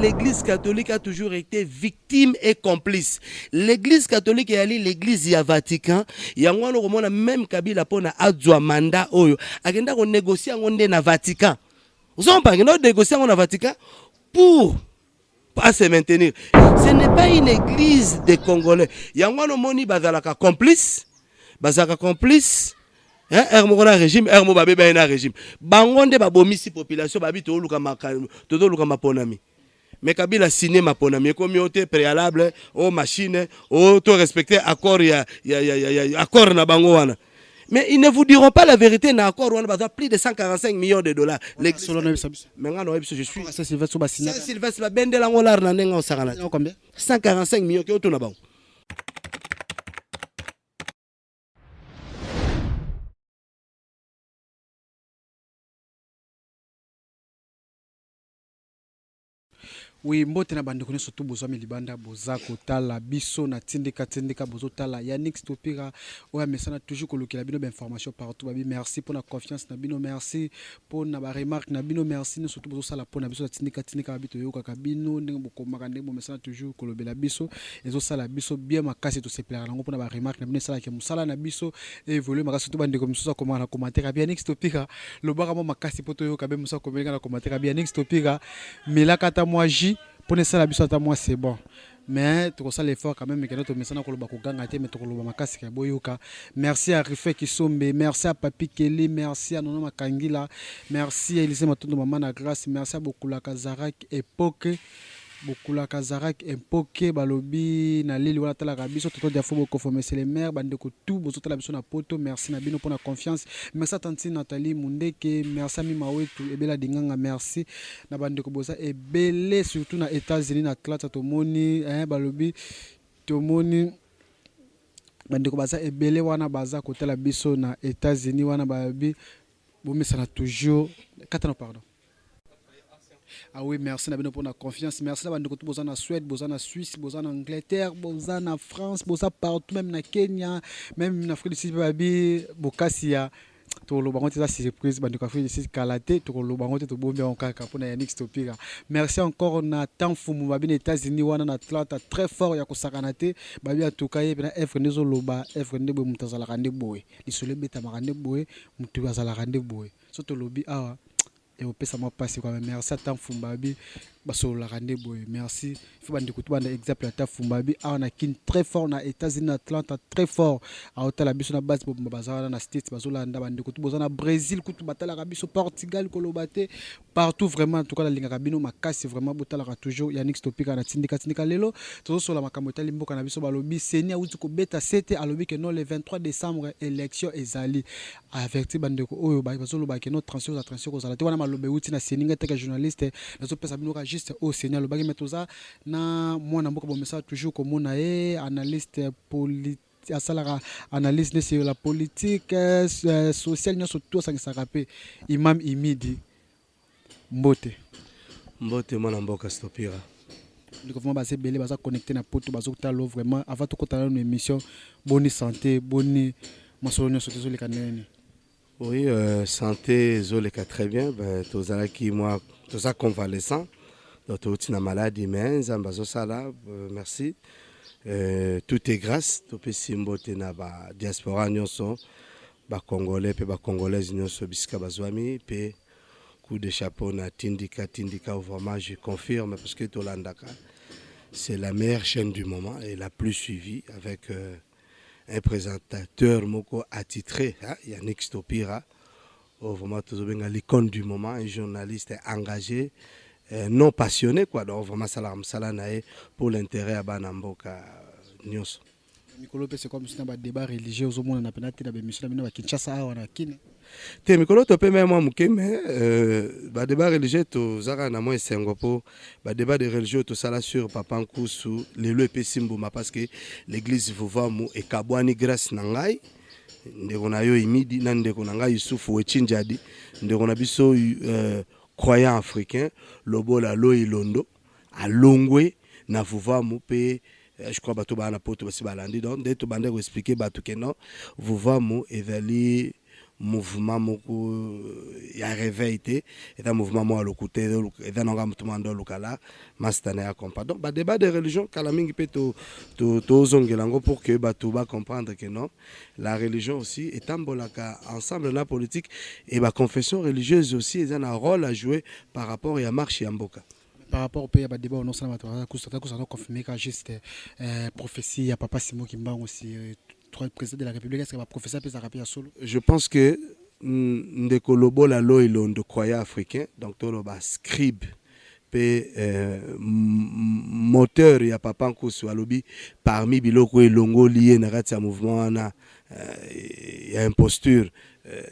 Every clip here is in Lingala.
l'église catholique a toujours été victime et complice. L'église catholique est allée l'église du Vatican. Il y a un même Kabila pour adjoint mandat oyo. Agenda on négocie en na Vatican. Vous en parlez, on négocie en Vatican pour pas se maintenir. Ce n'est pas une église des Congolais. Il y a un moni bazalaka complice. Bazalaka complice. Hermona régime, Hermo babé ben régime. Bangonde babomisi population babi to luka maponami. Mais Kabila signé maponami comme yote préalable aux machines, au to respecter accord accord na bango wana. Mais ils ne vous diront pas la vérité na accord wana baza plus de 145 millions de dollars. Maintenant je suis ça Sylvestre ba bendela ngolar na nenga osakana. Combien? 145 millions que to na bango. Oui, mbote na bande kone surtout bozo milibanda boza kotala biso na tindika bozo tala Yannick Stopira oya mesana toujours kolokela bino ba information partout babi merci pour la confiance na bino merci pour na ba remarque na bino merci ne surtout bozo sala pour na biso tindika babito yoka kabino ndenge bokomaka ndenge mesana toujours kolobela biso ezo sala biso bien makasi to se plaire nango pour na ba remarque na bino sala ke musala na biso évoluer makasi to bande comme ça comment na commentaire bien Yannick Stopira le baka mo makasi poto yoka be musa komeleka na commentaire bien Yannick Stopira melakata moi pour ne pas la biso moi c'est bon mais tu ressens l'effort quand même mais que notre message ko loba ko ganga te mais to ko loba makasi ka boyoka merci à Rifé Kisombe merci à Papi Kelly merci à Nono Makangila merci à Elise Matondo maman na grâce merci à Bokula Kazarak époque Bokula Kazarak époque balobi na lili wala tala biso toto dia fo boko former c'est les mères bande ko tout bozo tala biso na poto merci na bino pour la confiance merci à Tante Nathalie Mundeke merci à Mimawetu ebela dinganga merci na bande ko boza ebele surtout na États-Unis na Atlanta to moni balobi to moni bande ko baza ebele wana baza ko tala biso na États-Unis wana balobi bomisa na toujours katano pardon. Ah oui, merci pour la confiance. Merci d'avoir nous besoin en Suède, besoin en Suisse, besoin en Angleterre, besoin en France, besoin partout, même en Kenya, même en Afrique du Sud, babi, Bokassia. To lo bango teza surprise bande ko Afrique du Sud kalaté to lo bango te to bombe en kaka pour na Yannick Stopira. Merci encore na temps fumu babi les États-Unis wana na Atlanta très fort ya ko sakanate babi atukaye na F ndezo loba F ndebo mutazala kande boye. Lisole beta makande boye mutu bazala kande boye. So to lobi awa et au pire ça m'a passé quoi merci à tant Fumbabi baso la rande boy merci faut bande kutu bande exemple à Fumbabi on a kin très fort na États-Unis Atlanta très fort à hôtel la biso na base pour bazala na States baso la nda bande kutu bozana Brésil kutu batala biso Portugal kolobate partout vraiment en tout cas la ligne rabino makasi vraiment botala toujours Yannick Stopika na tindika lelo toujours sur la makamota limboka na biso balobi senia uti ko beta 7 alobi que non le 23 décembre élection ezali averti bande ko oyo baso lo ba que notre attention ko zala te wana malobe uti na seninga teka journaliste na zo pesa bino juste au Seigneur le bagi metoza na mwana mboka bo message toujours comme on a analyste politique à salara analyse sur la politique sociale nous surtout ça qui rappelle imam Imidi mbote mwana mboka Stopira le gouvernement basé belé basa connecté na poto bazo talo vraiment avant tout kotala une émission bonne santé bonne masolo surtout les canene. Oui, santé, zoleka très bien. Tozalaki moi, toza convalescent. Donc tu na maladie mais zambazo sala, merci. Tout est grâce. To pe simbote na ba diaspora nyonso, ba congolais pe ba congolaises nyonso bisika bazwami pe coup de chapeau na tindika vraiment je confirme parce que Tolandaka c'est la meilleure chaîne du moment et la plus suivie avec un présentateur moko attitré, Yannick Stopira, vraiment l'icône du moment, un journaliste engagé, non passionné quoi, donc vraiment salam pour l'intérêt à Banamboka Nyos. Mikolo c'est comme si un débat religieux au monde na penate na bemission na Kinshasa wana kine. Te mikolo to pe même moi muke mais ba débat religieux to zara na moi Sengopo, ba débat de religieux to sala sur Papa Nkusu, lelo epe Simbuma parce que l'église Vuvamu e kabwani grâce na ngai ndeko na yo imidi na ndeko na ngai Yusufu Wechinjadi ndeko na biso croyant africain lobola lo ilondo alongwe na Vuvamu pe je crois bato ba na poto basi balandi donc dès to bande expliquer bato que non Vuvamu ezali mouvement moko ya réveil te et un mouvement mo lokuté et un engagement ndo lokala mastane ya compa donc ba débat de religion kala mingi pe to zongelango pour que bato ba comprendre que non la religion aussi est ambolaka ensemble la politique et ba confession religieuse aussi ils ont un rôle à jouer par rapport à marche ya mboka. Par rapport au pays, il y a des débats, on a confirmé que juste prophétie, il y a Papa Simon Kimba aussi, président de la République, est-ce que va prophétie peut s'arrêter à solo? Je pense que ndeko lobola lo ilondo croyant africain donc to ba scribe pe moteur ya papa nkusu alobi parmi biloko elongo lié na kati ya mouvement wana ya imposture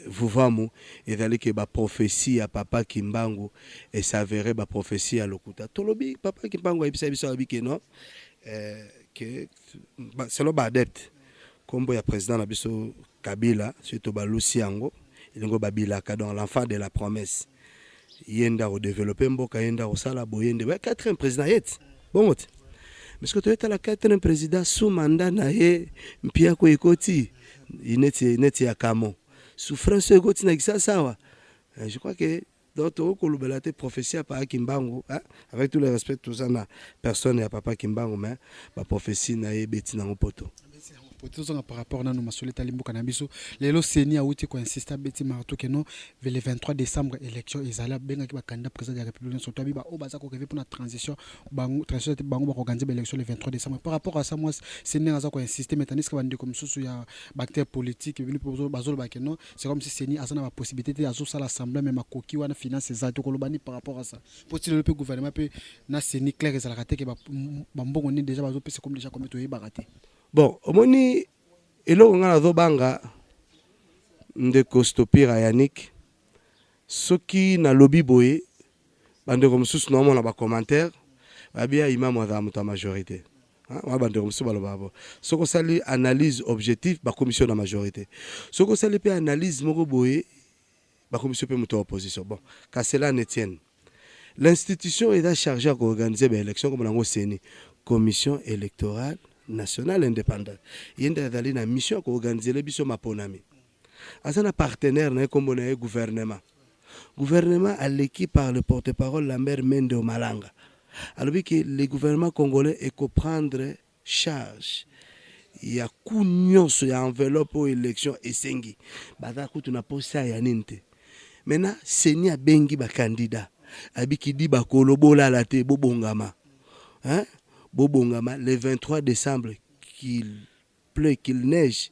vuvamu ezali ke ba prophétie ya papa Kimbangu et s'avérer ba prophétie ya lokuta tolobi papa Kimbangu ebisa biso abi ke non que selon ba adepte kombo ya président na biso Kabila surtout ba Luciango ilingo babilaka dans l'enfant de la promesse yenda au développer mboka yenda au sala boyende ba quatrième président yet bon mais ce que tu es la quatrième président sous mandat na ye mpia ko ekoti ineti ya kamo souffrance ekoti na kisa sawa je crois que d'autres kolubelate prophétie à papa Kimbangu avec tout le respect tout ça na personne ya papa Kimbangu mais ba prophétie na ye beti na poto par rapport à nos Talimbo Canabiso, les Locéni a outil insisté à Betty Marto que non, le 23 décembre, élection, ils allaient bien avec le candidat président de la République. Surtout, au Bazako, pour la transition, transition, Bango va organiser l'élection le 23 décembre. Par rapport à ça, moi, c'est né à insister, maintenant, ce qu'on dit comme ça, il y a bactère politique, c'est comme si c'est ni à la possibilité de l'Assemblée, même à Koki ou à la finance, c'est ça, par rapport à ça. Pour que le gouvernement peut, c'est ni clair, et raté que Bambo, on est déjà, c'est comme déjà comme tu es baraté. Bon, omoni eloko nga nazo banga ndeko Stopira Yannick soki na lobby boye bandeko mosusu na mona ba commentaire babia imam wa muta majorité wa bandeko mosusu baloba bo soko sali analyse objective ba commission na majorité soko sali pe analyse moko boye ba commission pe muta opposition bon ka cela ne tienne l'institution est chargée d'organiser les élections comme nango seni commission électorale national indépendant yenda dali na mission ko organiser les biso maponami azana partenaire na kombo na gouvernement à l'équipe par le porte-parole Lambert Mende Malanga alors que le gouvernement congolais est ko prendre charge il y a kunyonso ya enveloppe aux élections esengi baza kutu na posa ya ninte maintenant seni a bengi ba candidat abiki di ba kolobola la te bobongama hein Bobongama, le 23 décembre, qu'il pleut, qu'il neige,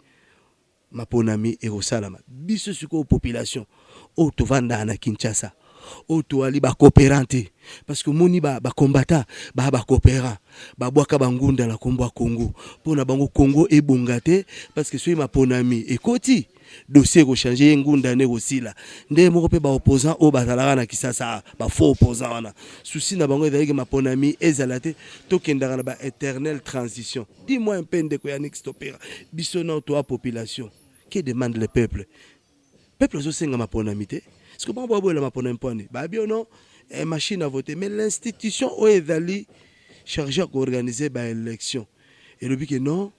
ma ponami et au salama. Biso suko population, o to vanda na Kinshasa, o to ali ba coopérante, parce que moni ba combattant, ba coopérant, ba boaka bangunda la kombo Congo, pona bango Congo e bongate, parce que soy ma ponami et koti. Dossier ko changer ngunda ne aussi là nde moko pe ba opposant o bazalaka na kisasa ba faux opposant wana souci na bango ezalaki maponami ezalate tokendaka na ba éternelle transition dis-moi un peu ndeko Yannick Stopera biso na to population que demande le peuple zo senga maponami te est-ce que bango boela maponami poni ba bio non machine à voter mais l'institution o ezali chargé d'organiser ba élection et le but que non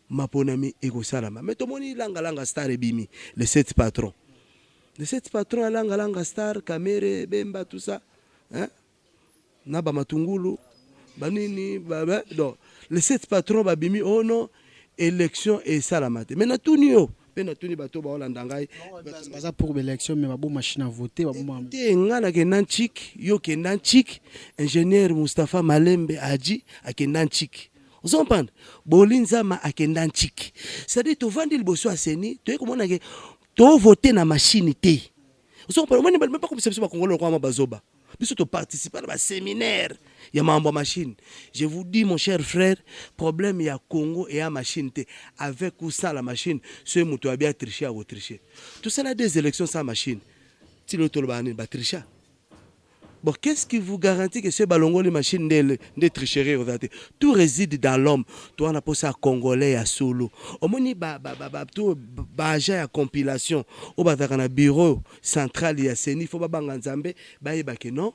maponami ego salama mais to moni langa star ebimi les 7 patrons langa star Kamere Bemba tout ça hein na ba matungulu banini baba donc les 7 patrons babimi oh non élection et salamate mais na tunio pe na tuni bato ba olanda ngai baza pour l'élection mais ba bo machine à voter ba bo te ngana ke nanchik yo ke nanchik ingénieur Mustafa Malembe aji ake nanchik. Vous comprenez? Bolinzama akenda nchiki. C'est-à-dire to vandi liboso aseni, to ekomona ke to voter na machine té. Vous comprenez? Même pas comme ça ba Congolais kwa bazoba. Biso to participer à un séminaire ya mambo machine. Je vous dis mon cher frère, problème ya Congo et ya machine té avec ou sans la machine, ce muto a bien tricher ou tricher. Tout ça là des élections sans machine. Ti lo tolobani ba tricher. Bon, qu'est-ce qui vous garantit que ce ballon les machines de tricherie tout réside dans l'homme. Toi on a posé à Congolais à solo. Au moins tout agent à compilation. Au bas d'un bureau central il y a Seni faut pas banganzambe ba yeba que non.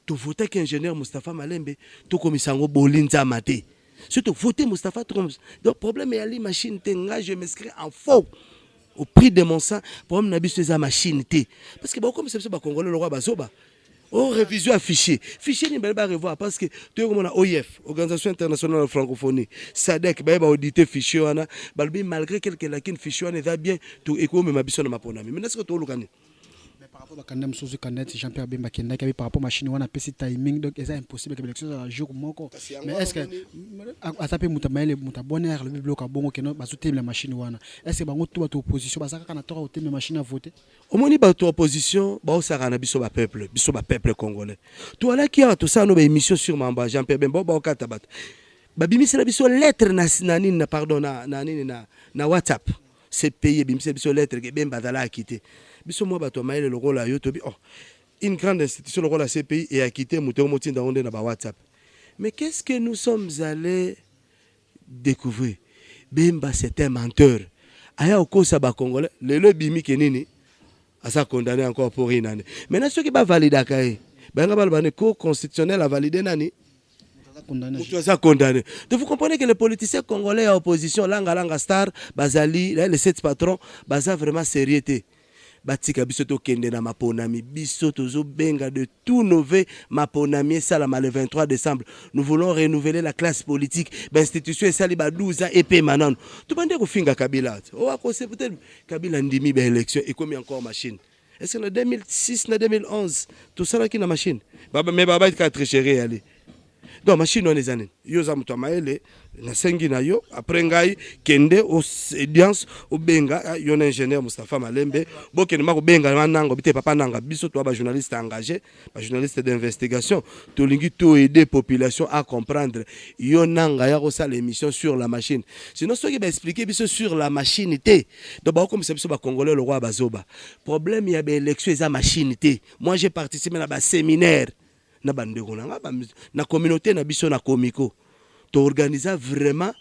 Tu voter qu'ingénieur Mustafa Malembe, tu commissango bolinza maté. Surtout voter Mustafa donc problème est ali machine tenga je m'inscris en faux. au prix de mon sang problème na biso eza machine te parce que comme c'est ba congolais le roi bazoba oh révision à fichier ni ba revoir parce que tu comme on a OIF organisation internationale de francophonie SADC ba auditer fichier wana balbi malgré quelques lacunes fichier wana va bien tout éco même biso na maponami mais est-ce que to lukani par rapport à Kandam Souzou Kanet, Jean-Pierre Bemba Kenda, qui par rapport à machine, on a petit timing, donc c'est impossible que l'élection soit un jour moko. Mais est-ce que à taper Moutamaël, Moutabonner, le bloc à bon, qui n'a pas soutenu la machine, est-ce que Bango tout à opposition, parce qu'on a tort à la machine à voter? Au moins, il opposition, bah ça rend biso ba peuple congolais. Tout à l'heure qui a tout ça, nos émissions sur Mamba, Jean-Pierre Bemba, bah au Katabat. Bah bimi c'est la biso lettre na pardon na WhatsApp. C'est payé bimi c'est biso lettre que Bemba dala a quitté. Biso moi bato maile le rôle à yotobi oh une grande institution le rôle à CPI et a quitté Moutéo Motine dans na ba WhatsApp. Mais qu'est-ce que nous sommes allés découvrir? Bemba c'est un menteur. Aya okosa ba congolais le bimi kenini a ça condamné encore pour rien. Maintenant ceux qui ba valider kaé ba nga ba cour constitutionnelle a validé nani condamné. Donc vous comprenez que les politiciens congolais à opposition langa star bazali les 7 patrons baza vraiment sérieuxté. Batika biso to kende na maponami biso tozo benga de tout nové maponami ça le 23 décembre nous voulons renouveler la classe politique l'institution ça li ba 12 ans épée manan tout bande ko finga Kabila o a conseil peut-être Kabila ndimi ba élection et comme encore machine est-ce que en 2006 na 2011 tout ça là qui na machine mais baba ka tricherie aller donc machine on les années yo za muto maele na sengi na yo après ngai kende au audience au benga yo na ingénieur Mustafa Malembe bokene mako benga manango bité papa nanga biso to ba journaliste engagé ba journaliste d'investigation to lingi to aider population à comprendre yo nanga ya ko ça l'émission sur la machine sinon ceux qui va expliquer biso sur la machine té donc ba comme c'est biso ba congolais le roi bazoba problème il y a des élections za machine té moi j'ai participé à ba séminaire na bandeko na communauté na biso na komiko to organiser vraiment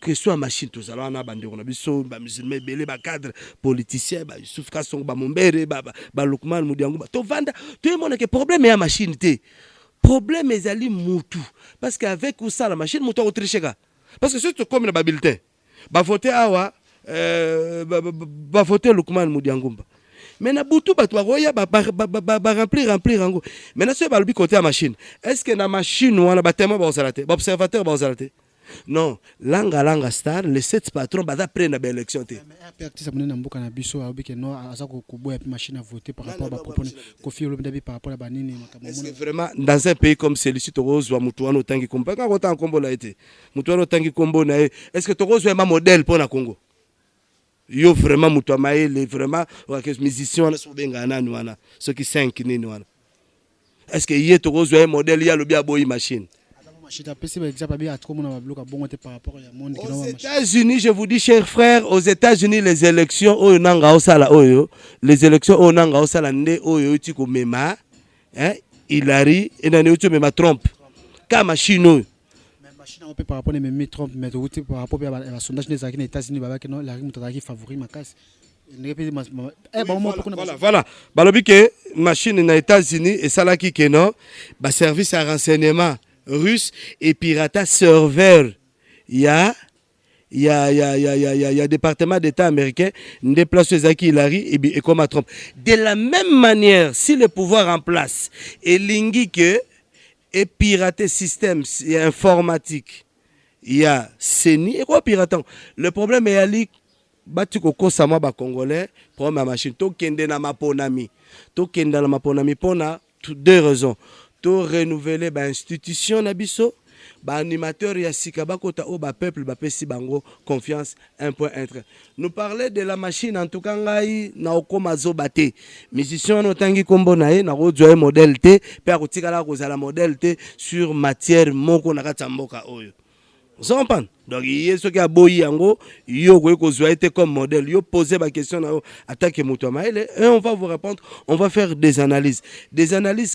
que soit machine tous alors na bandeko na biso ba musulmans belé ba cadre politicien ba Youssouf Kasongo ba Mombere ba Lukman Mudiango to vanda to mona que problème ya machine té problème ezali mutu parce qu'avec ou ça la machine mutu autrichega parce que surtout comme na ba bulletin ba voter awa ba voter Lukman Mudiango maintenant butu bato baroya ba remplir ango maintenant ce balbi côté à machine est-ce que na machine wana ba témoin ba osalaté ba observateur ba osalaté non langa star les 7 patrons ba prendre ba élection té mais artiste amone na mboka na biso abi ke no aza ko boya machine à voter par rapport ba propos Kofi Olomide par rapport à banini makamona est-ce que vraiment dans un pays comme celui-ci to rozwa mutu wana tangi komba ka kota kombo la été mutu wana tangi kombo na est-ce que to rozwa ma modèle pour na Congo yo vraiment mutu maele vraiment que musicien wana so benga nani wana ceux qui 5 nini wana est-ce que yé to rozwa un modèle ya lobia boy machine aux États-Unis, je vous dis, chers frères, aux États-Unis, les élections, les élections, Hillary, et Trump. Comme machine. Par rapport à mes Trump, mais par rapport à la sondage des États-Unis, la favori ma casse. Voilà. Balobi que machine aux États-Unis et ça là qui est non, service à renseignement russe et pirata serveur. Il y a département d'État américain déplace Zaki Hillary et comme Trump. De la même manière, si le pouvoir en place est lingi que et pirater système informatique, il y a CENI et quoi piratant. Le problème est ali batu koko sama ba congolais pour ma machine to kende na maponami. To kende na maponami pona deux raisons. To renouveler ba institution na biso, ba animateur ya sika ba kota o ba peuple ba pesi bango confiance 1.1. Nous parler de la machine en tout cas ngai na okoma zobate. Musicien no tangi kombo na ye na rozo modèle T pe akotika la kozala modèle T sur matière moko na katamboka oyo. Vous comprenez? Donc il y a ce qui a boyi yango yo ko zo été comme modèle yo poser ma question na attaquer mutoma et on va vous répondre, on va faire des analyses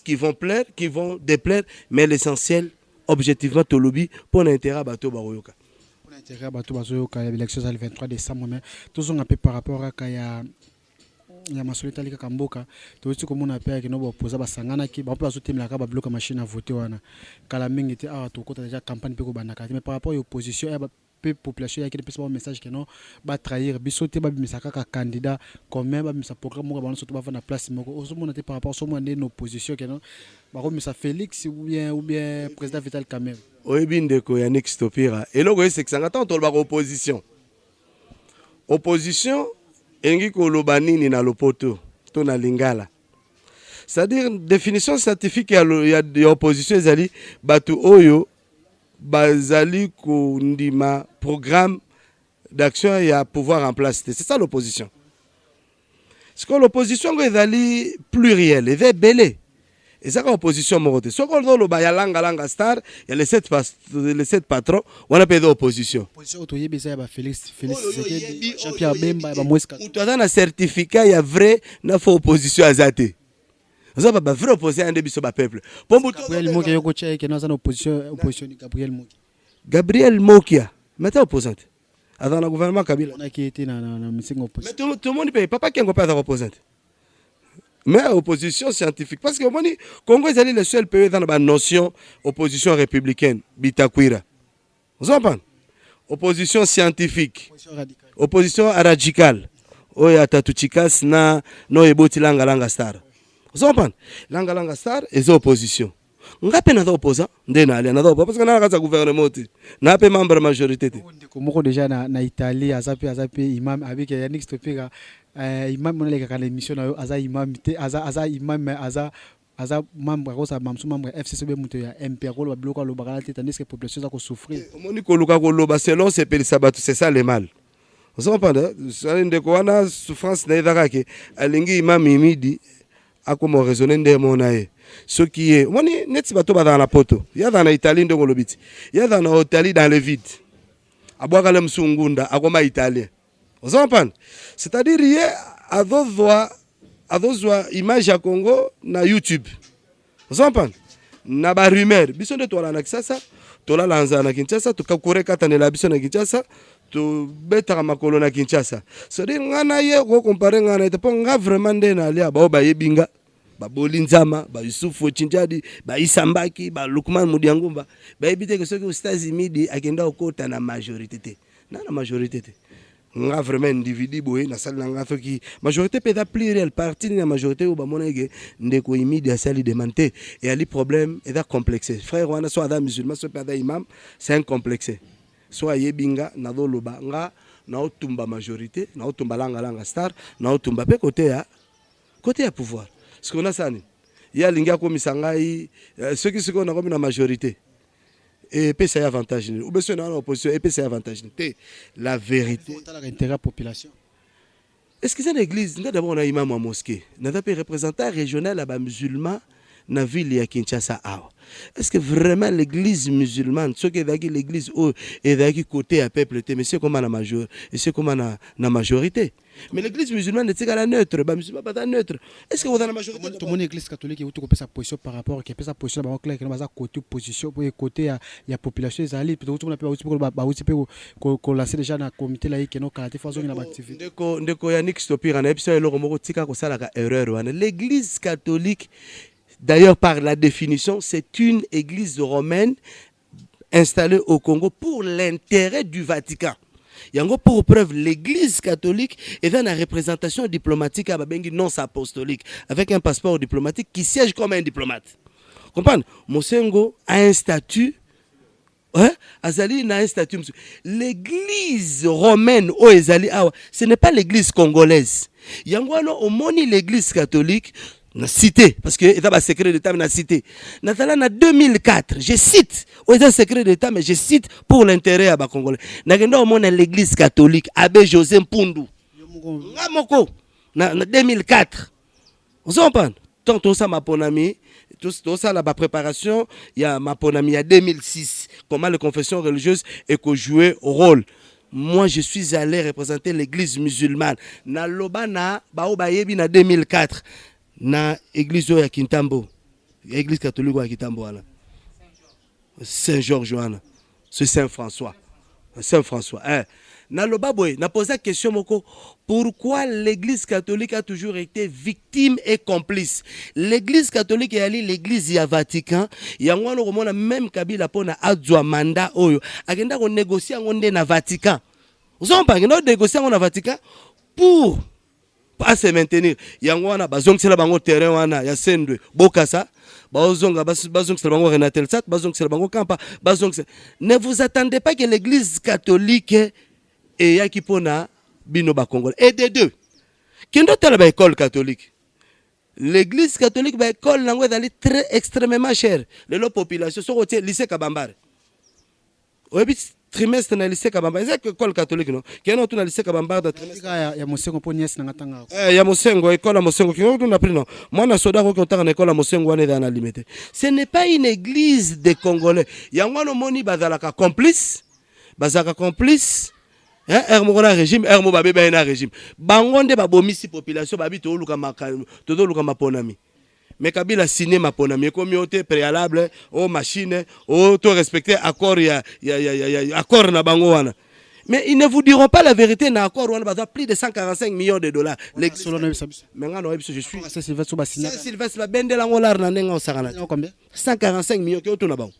qui vont plaire, qui vont déplaire, mais l'essentiel objectivement to lobby pour l'intérêt bato baroyoka. Pour l'intérêt bato bazoyoka l'élection le 23 décembre mais tous on a peu par rapport à kaya ya masolita lika kamboka to tsi komona pe ke no bo poza basangana ki ba pa sotemela ka ba bloquer machine à voter wana kala mingi te a to kota déjà campagne pe ko banaka mais par rapport à opposition peu population ya qui peut un message que non ba trahir bisoté ba bimisa kaka candidat quand même ba bimisa programme mo ba surtout ba na place moko ozomona te par rapport à somo ndé opposition que non ba ko misa Félix ou bien président Vital Kamerhe oyebi ndeko ya Nix Topira eloko esekisanga tant tolobaka opposition elingi koloba nini na lopoto to na lingala. C'est-à-dire définition scientifique ya opposition ezali batu oyo bazali kondima programme d'action ya pouvoir en place. C'est ça l'opposition. Parce que l'opposition ezali plurielle, ezali belé. Et ça l'opposition morote. Ce qu'on dit ya langa star, il y a les sept patrons, on appelle l'opposition. Opposition otoyebi ça ba Félix Jean-Pierre Bemba ba Moïska. Ou toi dans un certificat il y a vrai na faux opposition azate. Ça va vrai opposition de biso ba peuple. Gabriel Mokia yoko tchai que dans une opposition ni Gabriel Mokia. Gabriel Mokia, maintenant opposante. Avant le gouvernement Kabila. On a qui était dans meeting opposition. Mais tout le monde paye papa qui est pas opposante. Mais opposition scientifique parce que au Congo est le seul pays dans la notion opposition républicaine Bitakwira. Vous entendez? Opposition scientifique. Opposition radicale. Oya tatuchikas na no eboti langa star. Vous entendez? Langa star est opposition. Ngape na opposant ndena ali na opposant parce que na kaza gouvernement na pe membre majorité. Komoko déjà na Italie azape imam avec Yannick Stopega imam mona leka kana émission na aza imam te aza imam aza membre ko mamsu membre FCCB muto ya MP ko lo biloko lo bakala te tandis que population za ko souffrir. Moni ko luka ko lo ba selon c'est peli sabatu c'est ça le mal. Vous entendez? Ça ndeko wana souffrance na idaka ke alingi imam imidi akomo raisonner ndemo nae. Ce qui est, on est net bateau dans la poto. Il y a dans l'Italie dans le bit. Il y a dans l'Italie dans le vide. Aboakalem sungunda, agoma italien. Vous comprenez? C'est-à-dire il y a d'autres images à Congo na YouTube. Vous comprenez? Na ba rumeur. Biso de tola na Kinshasa, tola lanza na Kinshasa, to kakure katane la biso na Kinshasa, to betara makolo na Kinshasa. C'est-à-dire ngana ye ko comparer ngana ete nga vraiment ndena ali aba ba yebinga. Ba Bolinzama, ba Yusufu Chinjadi, ba Isambaki, ba Lukman Mudiangumba, ba ebite que ceux qui aux États-Unis akenda okota na majorité te. Na majorité te. Nga vraiment individu boy na sala nga foki majorité peut être pluriel parti na majorité ou ba monege ndeko imidi asali démanté et ali problème est complexé. Frère wana soit adam musulman soit pas imam, c'est un complexé. Soit yebinga na do loba nga na otumba majorité, na otumba langa star, na otumba pe côté ya pouvoir. Ce qu'on a ça, il y a l'inga comme Sangai, ceux qui se connaissent comme la majorité. Et puis c'est avantage. Ou bien c'est une opposition, et puis c'est avantage. La vérité. L'intérêt population. Est-ce que c'est l'église? Nous d'abord on a imam en mosquée. Nous avons représentant régional là-bas musulman dans la ville de Kinshasa. Est-ce que vraiment l'église musulmane, ce qui est l'église est côté à peuple, mais c'est comme la majorité, c'est comme la majorité. Mais l'église musulmane est la neutre, bah musulman pas neutre. Est-ce que vous avez la majorité? Tout le monde église catholique vous trouvez sa position par rapport à sa position là clair que nous côté position pour côté il y a population les alliés peut-être tout le monde peut aussi peut lancer déjà dans comité là qui non qualité façon une activité. Ndeko Yannick Stopira na episode lo moko tika ko sala ka erreur wana. L'église catholique d'ailleurs par la définition c'est une église romaine installée au Congo pour l'intérêt du Vatican. Yango pour preuve l'église catholique est dans la représentation diplomatique à Babengi non apostolique avec un passeport diplomatique qui siège comme un diplomate. Comprenez? Mosengo a un statut Azali n'a un statut. L'église romaine au Ezali awa, ce n'est pas l'église congolaise. Yango au moni l'église catholique na cité parce que état ba secret d'état na cité. Natala na 2004, je cite, au état secret d'état mais je cite pour l'intérêt à ba congolais. Na genda au monde l'église catholique Abbé José Mpundu. Ngamoko na 2004. Vous comprenez? Tant ça ma ponami, tout ça la préparation, il y a ma ponami il y a 2006 comment les confessions religieuses et que jouer au rôle. Moi je suis allé représenter l'église musulmane na Lobana ba obayebi na 2004. Na église ya Kintambo, église catholique ya Kintambo wana. Saint-Georges wana, c'est Saint-François. Saint-François. Naloba boy, na posé la question moko, pourquoi l'église catholique a toujours été victime et complice? L'église catholique est allée l'église ya Vatican, yango wana komona même Kabila pona azwa mandat oyo, agenda ko négocier ngonde na Vatican. Vous en parlez, nous négocier na Vatican pour pas se maintenir. Yango wana bazongela bango terrain wana ya Sendwe, Bokassa. Ne vous attendez pas que l'église catholique ait qui pona bino ba Congolais. Et des deux. Qui n'est pas l'école catholique. L'église catholique ba école nango est très extrêmement cher. La population sont au lycée Kabambare. Oui, trimestre na lycée Kabambare. C'est l'école catholique non. Qui est dans lycée Kabambare de trimestre. Ya Mosengo po nièce na ngatanga. Ya Mosengo école à Mosengo qui on a pris non. Moi na soda ko konta na école à Mosengo on est dans la limite. Ce n'est pas une église des Congolais. Yango no moni bazalaka complice. Bazalaka complice. Hein, Hermona régime, Hermo babé ba na régime. Bangonde ba bomisi population babi to luka makano, to luka maponami. Mais Kabila signé maponami comme yote préalable aux machines, au tout respecter accord ya accord na bango wana. Mais ils ne vous diront pas la vérité na accord wana baza plus de 145 millions de dollars. Mais ngano je suis c'est Sylvestre Bendela ngolar na nenga osakana. Combien? 145 millions que to na bango.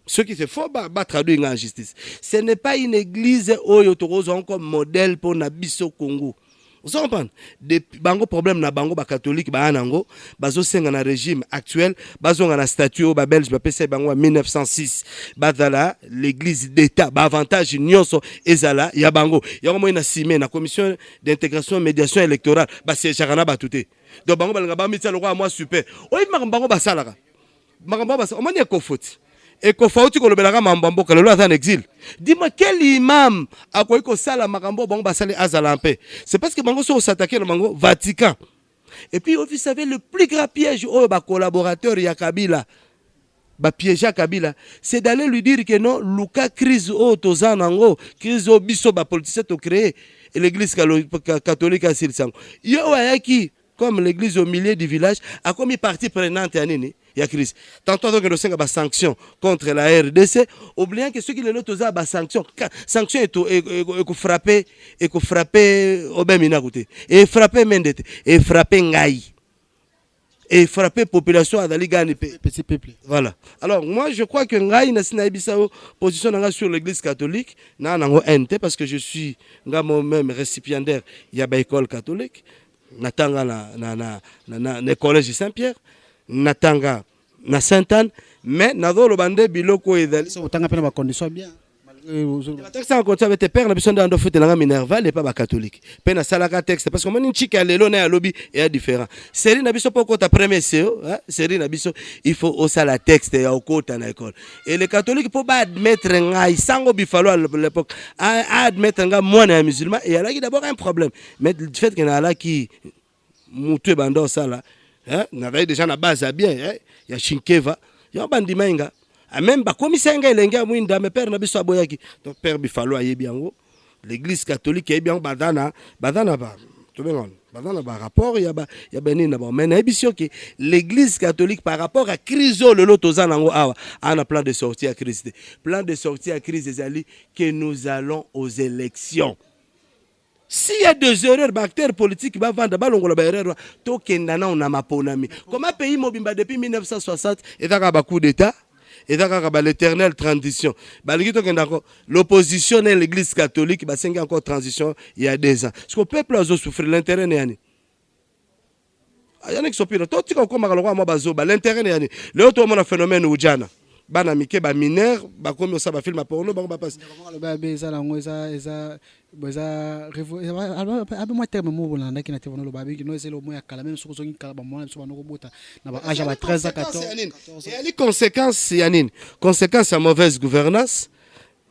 Ce qui se faut traduire en justice. Ce n'est pas une église où comme modèle pour Nabiso Congo. Vous comprenez? Des bango problème na bango ba catholique ba anango, bazo senga na régime actuel, bazo na statut ba belge ba PC bango en 1906. Bazala l'église d'état ba avantage nyonso ezala ya bango. Ya mo ina simé na commission d'intégration médiation électorale ba siège na ba touté. Donc bango ba nga ba mitsa lokwa moi super. Oyi bango ba salaka. Bango ba sa o mani ko faute. Et qu'on faut que le belga mambambo que le loi en exil. Dis-moi quel imam a quoi que ça la magambo bon basali azalampe. C'est parce que bango sont s'attaquer le bango Vatican. Et puis vous savez le plus grand piège au ba collaborateur ya Kabila. Ba piège à Kabila, c'est d'aller lui dire que non, Luka crise au tozanango, crise au biso ba politicien to créé et l'église catholique a s'il sang. Yo ayaki comme l'église au milieu du village a commis partie prenante à nini. Il y a crise. Tantôt que nous avons des sanctions contre la RDC, oubliant que ceux qui les notent ont des sanctions. Sanctions et frapper au Bémina côté. Et frapper Mendete. Et frapper Ngaï. Et frapper population à Daligani. Petit peuple. Voilà. Alors moi je crois que Ngaï n'a pas position sur l'église catholique. N'a NT parce que je suis moi-même récipiendaire. Il y a une école catholique. Natanga na collège Saint-Pierre. Natanga na Sainte-Anne mais nazo lo bande biloko ezali so otanga pena ba condition bien malgré texte en côté avec tes pères na biso ndo foot na Minerva les pas ba catholique pena salaka texte parce que moni chika lelo na lobby est différent série na biso poko ta premier CEO série na biso il faut osala texte ya okota na école et les catholiques pour pas admettre ngai sango bifalo à l'époque admettre nga moi na musulman et là qui d'abord un problème mais le fait que na là qui mutu bando sala n'avait déjà na base à bien il y a Shinkeva il y a Bandimenga même ba komisenga elenga mwinda me père na biso aboyaki donc père bifalo ayebi yango l'église catholique ayebi yango badana ba to bengon badana ba rapport ya benina na ba mais na ebisio que l'église catholique par rapport à crise le lotoza nango awa a plan de sortie à crise plan de sortie à crise ezali que nous allons aux élections. S'il y a des erreurs, acteurs politiques qui vont vendre, comment pays mobimba depuis 1960 et un coup d'État et l'éternelle transition. L'opposition et l'église catholique, c'est encore transition il y a 2 ans. Parce que le peuple a souffert, l'intérêt n'est pas. L'intérêt n'est pas. L'autre phénomène ou Djana. Bana mike ba mineur ba komi osaba film porno bango ba passe ba beza la ngoza eza moi terme mo bolanda ki na te vono ba bi no ezelo mo ya kala même soko zongi kala ba mwana biso banoko bota na ba âge ba 13 à 14 et les conséquences yanine conséquences à mauvaise gouvernance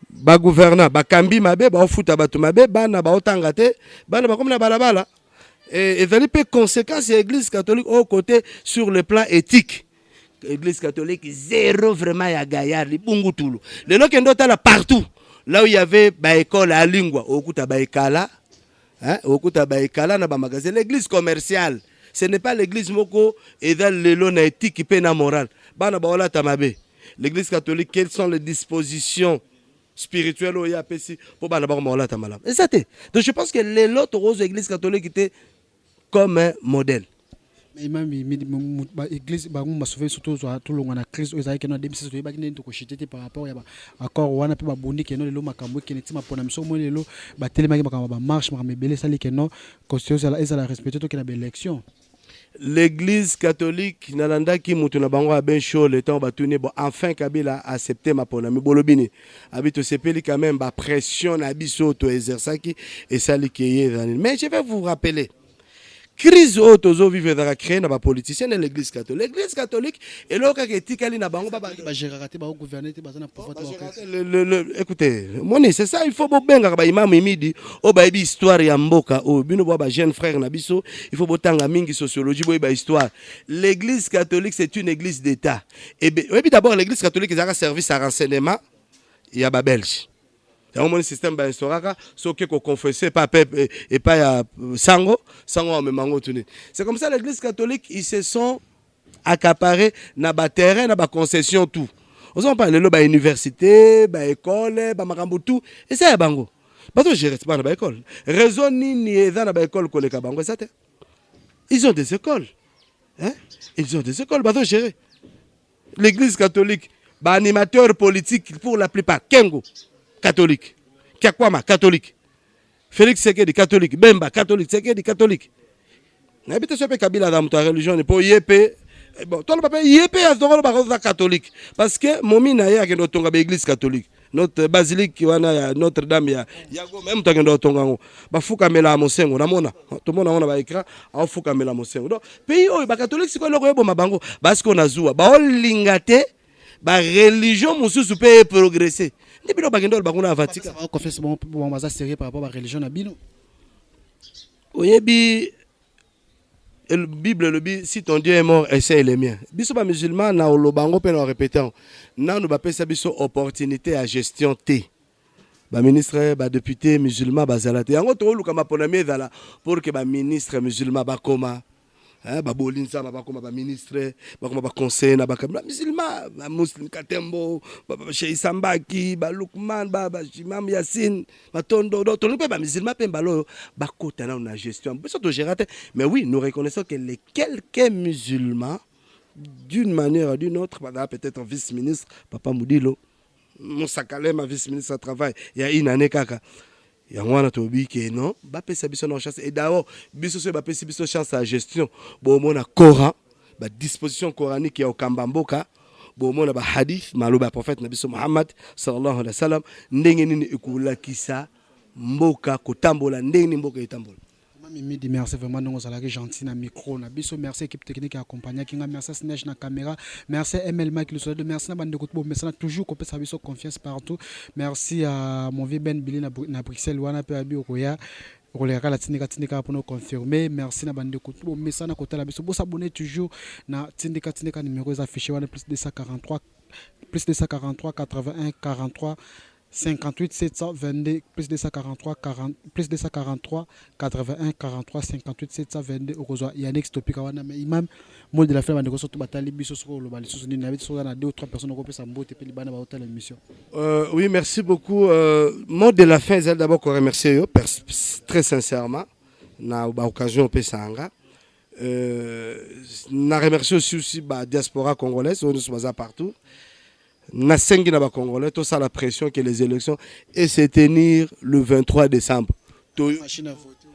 ba gouvernant ba kambi mabe ba ofuta batu mabe bana ba otanga te bana ba komi na balabala et veli pe conséquences à l'église catholique au côté sur le plan éthique. L'église catholique zéro vraiment ya gaillard li bungu tulu le no kendo tala partout là où il y avait ba école à lingua okuta ba ekala okuta ba ekala na ba magasin l'église commerciale ce n'est pas l'église moko et dans le lona éthique pe na morale bana ba ola tamabe l'église catholique quelles sont les dispositions spirituel oyo apesi pour bana ba ko ta malam. Et ça te. Donc je pense que les autres rose église catholique était comme un modèle. Mais imam église ba nguma sauver surtout tout longa na crise oza ke no debisi to yebaki ndeko shitete par rapport ya ba accord wana pe ba bondi ke no lelo makambo ke netima pona miso mo lelo ba telemaki makambo ba marche makambo belé sali ke no constitution ezala respecter to ke na ba élection. L'église catholique nalandaki mutu na bango a ben chaud le temps batuni bon enfin Kabila a accepté ma pona mi bolobini habito sepeli quand même ba pression na biso to exerçaki et sali ke mais je vais vous rappeler crise autozo vivre dans la créer na ba politicien de l'église catholique. L'église catholique et là ka ketikali na bango ba gérer raté ba gouverner te bazana pouvoir. Écoutez, moni c'est ça il faut bobenga ba imam midi o ba bi histoire ya mboka o bino ba jeune frère na biso il faut botanga mingi sociologie boy ba histoire. L'église catholique c'est une église d'état. Et puis d'abord l'église catholique ils a service à renseignement il y a ba belge. Il y a un système d'instauraka, ce qui est confessé par Pep et pas Sango, Sango me mango tenu. C'est comme ça l'église catholique, ils se sont accaparés na ba terrain, na ba concession tout. On s'en parle de ba université, ba école, ba makambo tout. Et ça y a bango. Parce que je reste pas na ba école. Raison ni dans na ba école koleka bango ça. Ils ont des écoles. Hein? Ils ont des écoles ba gérer. L'église catholique, ba animateur politique pour la plupart Kengo catholique. Kiakwama catholique. Félix Sekedi catholique. Bemba catholique. Sekedi catholique. N'habite ce Kabila dans ta religion pour yépé. Bon, toi le papa yépé à ce catholique parce que momi na ya que notre église catholique. Notre basilique wana Notre-Dame ya yago même tant que notre ngo. Ba fuka mela mosengo na mona. Tout le monde on ba écran en fuka mela mosengo. Donc pays o ba catholique c'est quoi le royaume mabango parce qu'on a zoua. Ba olingate ba religion mususu peut progresser. Depuis le bagendo le bagona Vatican. On confesse bon maza sérieux par rapport à la religion na bino. Oyebi la Bible le dit si ton Dieu est mort essaye les miens. Biso ba musulman na lo bango pe na répétant. Na nous ba pesa biso opportunité à gestion T. Ba ministre ba député musulman ba zalate. Yango to luka maponami ezala pour que ba ministre musulman ba koma ba bolinza ba koma ba ministre ba koma ba conseiller na ba musulman ba muslim katembo ba Cheikh Sambaki ba Lukman ba Imam Yassine ba tondo to luka ba musulman pe mbalo ba kota na na gestion ça to gérer mais oui nous reconnaissons que les quelques musulmans d'une manière ou d'une autre peut-être vice-ministre Papa Moudilo Moussa Kalema vice-ministre à travail il y a une année kaka Yangwana tobi que non, ba pesa biso na chance et d'abord biso so ba pesa biso chance à gestion. Bo mona Coran, ba disposition coranique ya okambamboka, bo mona ba hadith maloba prophète na biso Muhammad sallallahu alaihi wasallam ndenge nini ekulakisa mboka kotambola ndenge ni mboka etambola. Mimi dit merci vraiment nous allons gentil na micro na biso merci équipe technique qui accompagne kinga merci Snatch na caméra merci ML Mike le soleil merci na bande ko mais ça toujours qu'on peut savoir biso confiance partout merci à mon vieux Ben Billy na Bruxelles wana pe abi okoya rolera la tindika pour nous confirmer merci na bande ko mais ça na kota la biso bo s'abonner toujours na tindika numéro affiché wana plus 243 81 43 58 722 plus 243 40 plus 243 81 43 58 722 okozwa Yannick Topika wana mais imam mot de la fin bande ko soto batali biso soko lo bali soso ni na biso na 2 ou 3 personnes ko pesa mbote pe libana ba hôtel émission. Oui, merci beaucoup. Mot de la fin, j'ai d'abord remercier très sincèrement na ba occasion pe sanga. Na remercier aussi ba diaspora congolaise, on nous baza partout. Na sengi na ba congolais tout ça la pression que les élections et se tenir le 23 décembre Machine à voter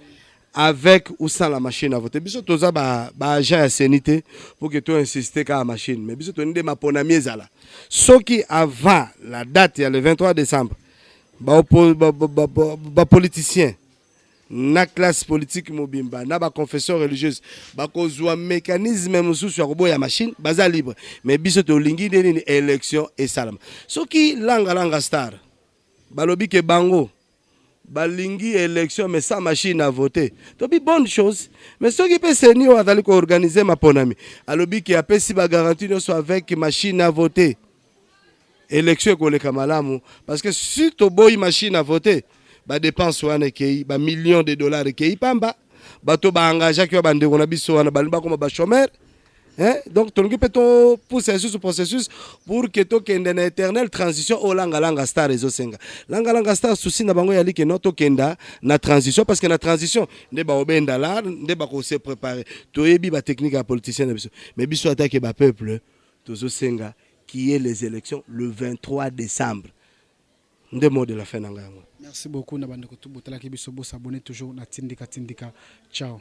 avec ou sans la machine à voter biso toza ba agent ya sénité pour que tu insister ka machine mais biso to ndé ma ponami ezala soki avant la date ya le 23 décembre ba politicien na classe politique mobimba na ba confession religieuse ba kozwa mécanisme mususu ya koboya machine baza libre mais biso to lingi nini élection et salam soki langa star balobi ke bango balingi élection mais sans machine à voter to bi bonne chose mais soki pe seni o azali ko organiser maponami alobi ke apesi ba garantie no so avec machine à voter élection ko le kamalamu parce que si to boy machine à voter ba dépense wana kei ba millions de dollars kei pamba bato ba engagé ki ba ndeko na biso wana ba koma ba chômeur hein? Donc ton peut pousser ce processus pour que to kende na éternelle transition au langa star ezosenga langa star souci na bango yali ke no to kenda na transition parce que na transition nde ba obenda là nde ba ko se préparer to yebi ba technique ya politicien na biso mais biso attaque ba peuple tozosenga qui est les élections le 23 décembre. Nde mot de la fin na ngango. Merci beaucoup na bandeko tout botala ki biso bo s'abonner toujours na Tindika Tindika. Ciao.